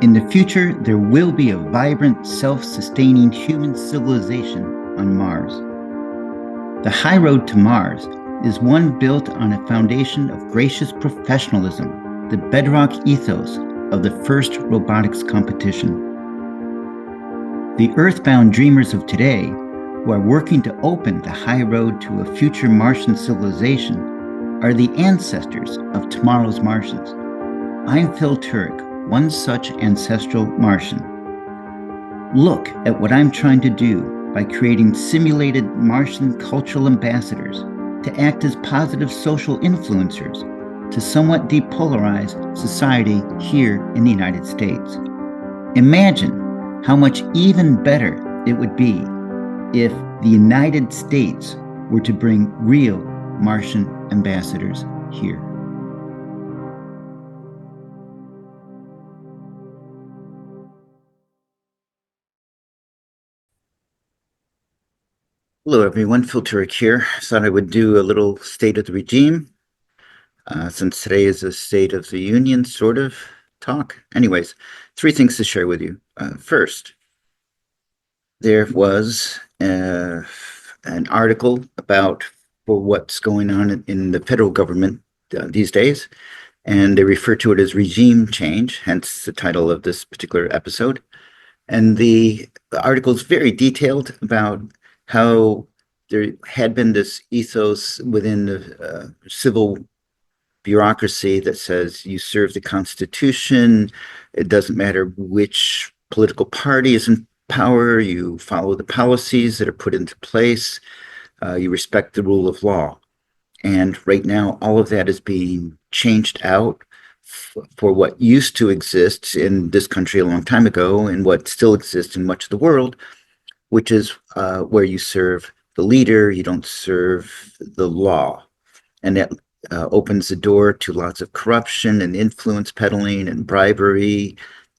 In the future, there will be a vibrant, self-sustaining human civilization on Mars. The high road to Mars is one built on a foundation of gracious professionalism, the bedrock ethos of the first robotics competition. The earthbound dreamers of today, who are working to open the high road to a future Martian civilization, are the ancestors of tomorrow's Martians. I'm Phil Turek, one such ancestral Martian. Look at what I'm trying to do by creating simulated Martian cultural ambassadors to act as positive social influencers to somewhat depolarize society here in the United States. Imagine how much even better it would be if the United States were to bring real Martian ambassadors here. Hello, everyone. Phil Turek here. Thought I would do a little State of the Regime, since today is a State of the Union sort of talk. Anyways, three things to share with you. First, there was an article about what's going on in the federal government these days, and they refer to it as regime change, hence the title of this particular episode. And the article is very detailed about how there had been this ethos within the civil bureaucracy that says you serve the Constitution. It doesn't matter which political party is in power. You follow the policies that are put into place. You respect the rule of law. And right now, all of that is being changed out for what used to exist in this country a long time ago and what still exists in much of the world, which is where you serve the leader, you don't serve the law. And that opens the door to lots of corruption and influence peddling and bribery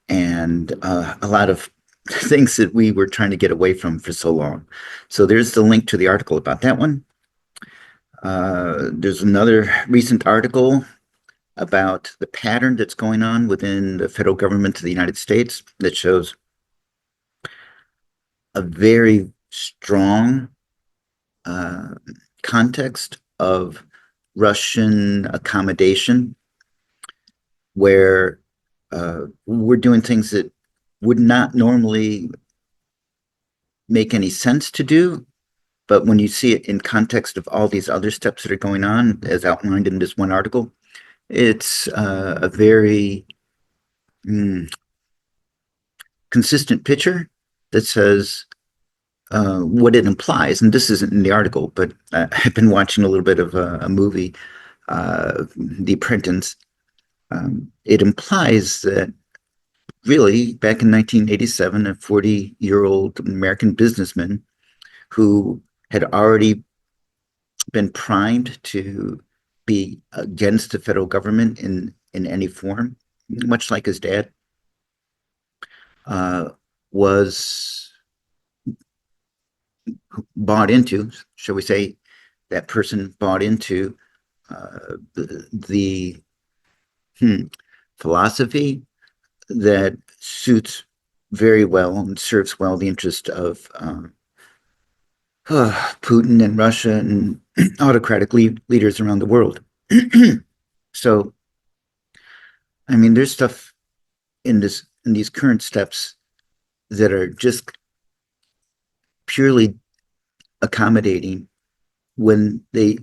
and a lot of things that we were trying to get away from for so long. So there's the link to the article about that one. There's another recent article about the pattern that's going on within the federal government of the United States that shows a very strong context of Russian accommodation, where we're doing things that would not normally make any sense to do. But when you see it in context of all these other steps that are going on, as outlined in this one article, it's a very consistent picture that says what it implies. And this isn't in the article, but I've been watching a little bit of a movie, The Apprentice. It implies that really back in 1987, a 40-year-old American businessman who had already been primed to be against the federal government in any form, much like his dad, was bought into, shall we say, that person bought into the philosophy that suits very well and serves well the interest of Putin and Russia and autocratic leaders around the world. So, I mean, there's stuff in these current steps that are just purely accommodating when they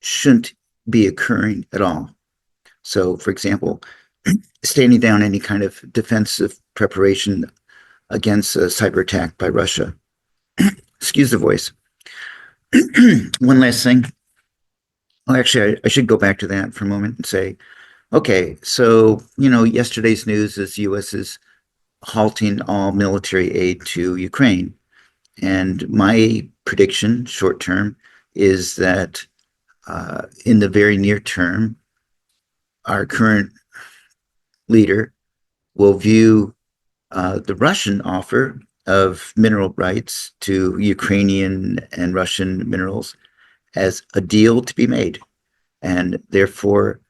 shouldn't be occurring at all. So, for example, standing down any kind of defensive preparation against a cyber attack by Russia. Excuse the voice. One last thing. Oh, actually, I should go back to that for a moment and say, okay, so, yesterday's news is the U.S. is halting all military aid to Ukraine. And my prediction, short term, is that in the very near term, our current leader will view the Russian offer of mineral rights to Ukrainian and Russian minerals as a deal to be made. And therefore,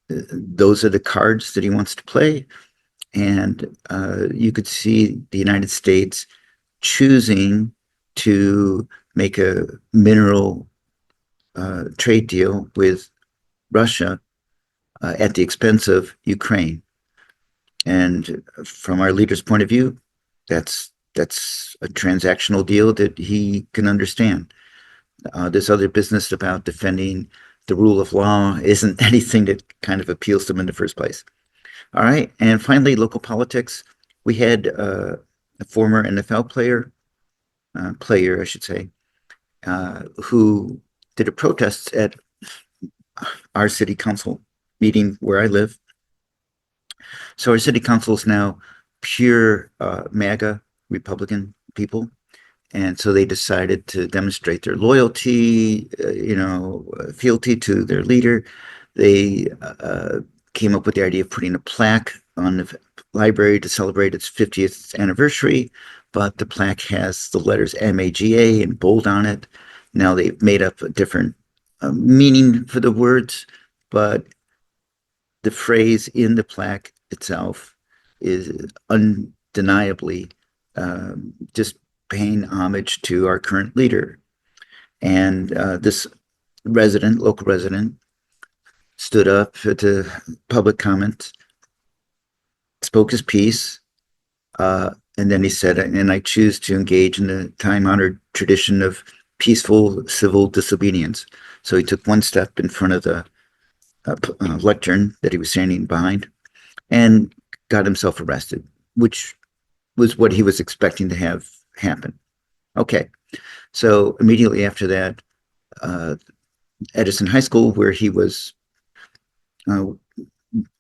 those are the cards that he wants to play. And you could see the United States choosing to make a mineral trade deal with Russia at the expense of Ukraine. And from our leader's point of view, that's a transactional deal that he can understand. This other business about defending the rule of law isn't anything that kind of appeals to him in the first place. All right, and finally, local politics. We had a former NFL player, I should say, who did a protest at our city council meeting where I live. So our city council is now pure MAGA Republican people. And so they decided to demonstrate their loyalty, fealty to their leader. They came up with the idea of putting a plaque on the library to celebrate its 50th anniversary, but the plaque has the letters MAGA in bold on it. Now they've made up a different meaning for the words, but the phrase in the plaque itself is undeniably just paying homage to our current leader. And this local resident, stood up to public comment, spoke his piece, and then he said, and I choose to engage in the time honored tradition of peaceful civil disobedience. So he took one step in front of the lectern that he was standing behind and got himself arrested, which was what he was expecting to have happen. Okay, so immediately after that, uh, Edison High School, where he was, uh,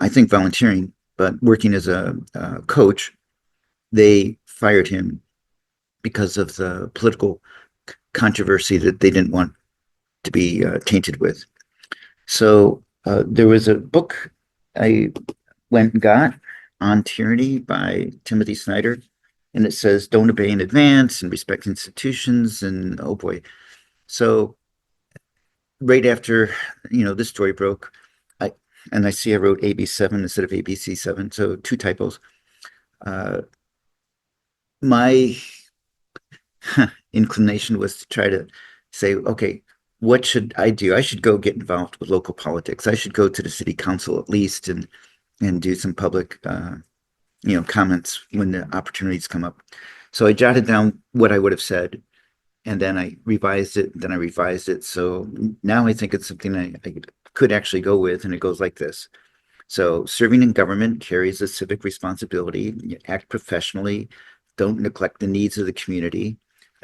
I think, volunteering, but working as a coach, they fired him because of the political controversy that they didn't want to be tainted with. So there was a book I went and got on tyranny by Timothy Snyder, and it says don't obey in advance and respect institutions, and oh boy. So right after this story broke, I and I see I wrote AB7 instead of ABC7, so two typos. Uh, my inclination was to try to say, okay, what should I do? I should go get involved with local politics. I should go to the city council at least and do some public comments when the opportunities come up. So I jotted down what I would have said, and then I revised it. Then I revised it. So now I think it's something I could actually go with, and it goes like this. So serving in government carries a civic responsibility. You act professionally. Don't neglect the needs of the community.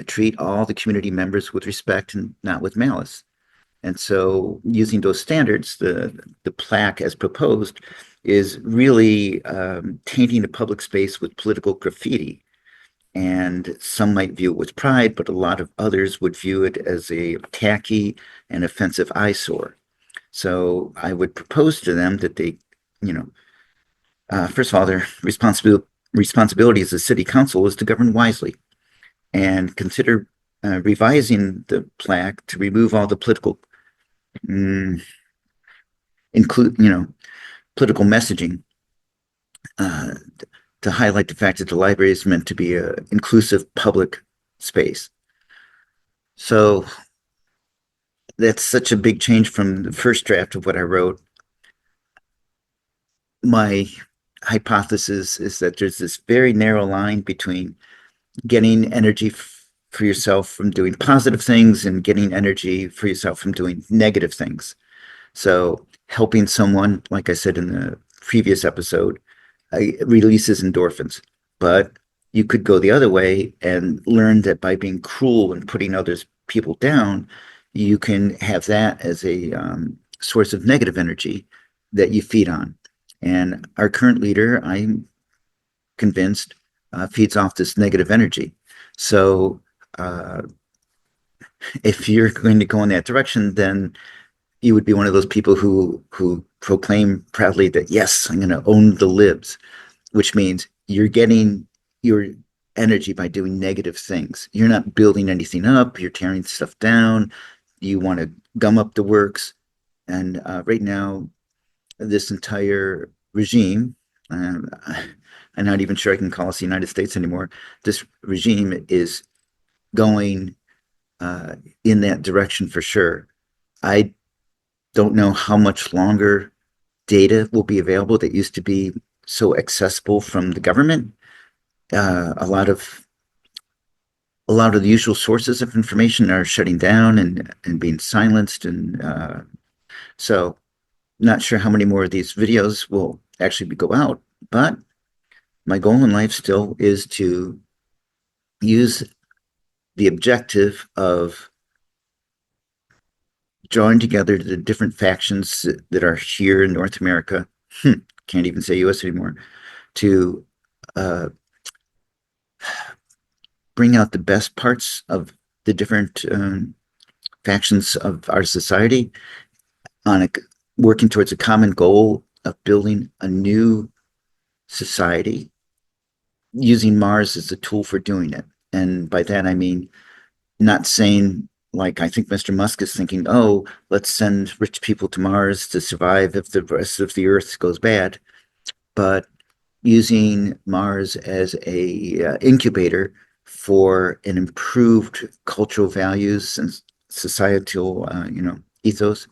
Treat all the community members with respect and not with malice. And so, using those standards, the plaque as proposed is really tainting the public space with political graffiti. And some might view it with pride, but a lot of others would view it as a tacky and offensive eyesore. So I would propose to them that they, you know, first of all, their responsibility as a city council is to govern wisely and consider revising the plaque to remove all the political, mm, include, political messaging uh, to highlight the fact that the library is meant to be an inclusive public space. So that's such a big change from the first draft of what I wrote. My hypothesis is that there's this very narrow line between getting energy for yourself from doing positive things and getting energy for yourself from doing negative things. So helping someone, like I said in the previous episode, releases endorphins. But you could go the other way and learn that by being cruel and putting others people down, you can have that as a source of negative energy that you feed on. And our current leader, I'm convinced, feeds off this negative energy. So uh, if you're going to go in that direction, then you would be one of those people who proclaim proudly that yes, I'm going to own the libs, which means you're getting your energy by doing negative things. You're not building anything up. You're tearing stuff down. You want to gum up the works. And right now, this entire regime Um, I'm not even sure I can call us the United States anymore. This regime is going uh, in that direction for sure. I don't know how much longer data will be available that used to be so accessible from the government. Uh, a lot of a lot of the usual sources of information are shutting down and being silenced, and so not sure how many more of these videos will actually go out. But my goal in life still is to use the objective of drawing together the different factions that are here in North America. Can't even say U.S. anymore. To uh, bring out the best parts of the different factions of our society on a working towards a common goal of building a new society using Mars as a tool for doing it. And by that I mean not saying, like I think Mr. Musk is thinking, oh, let's send rich people to Mars to survive if the rest of the Earth goes bad, but using Mars as a incubator for an improved cultural values and societal, ethos,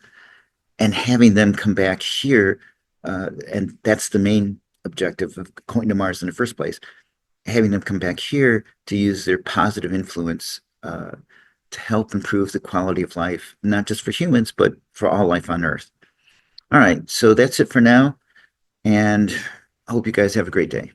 and having them come back here. And that's the main objective of going to Mars in the first place. Having them come back here to use their positive influence to help improve the quality of life, not just for humans, but for all life on Earth. All right, so that's it for now, and I hope you guys have a great day.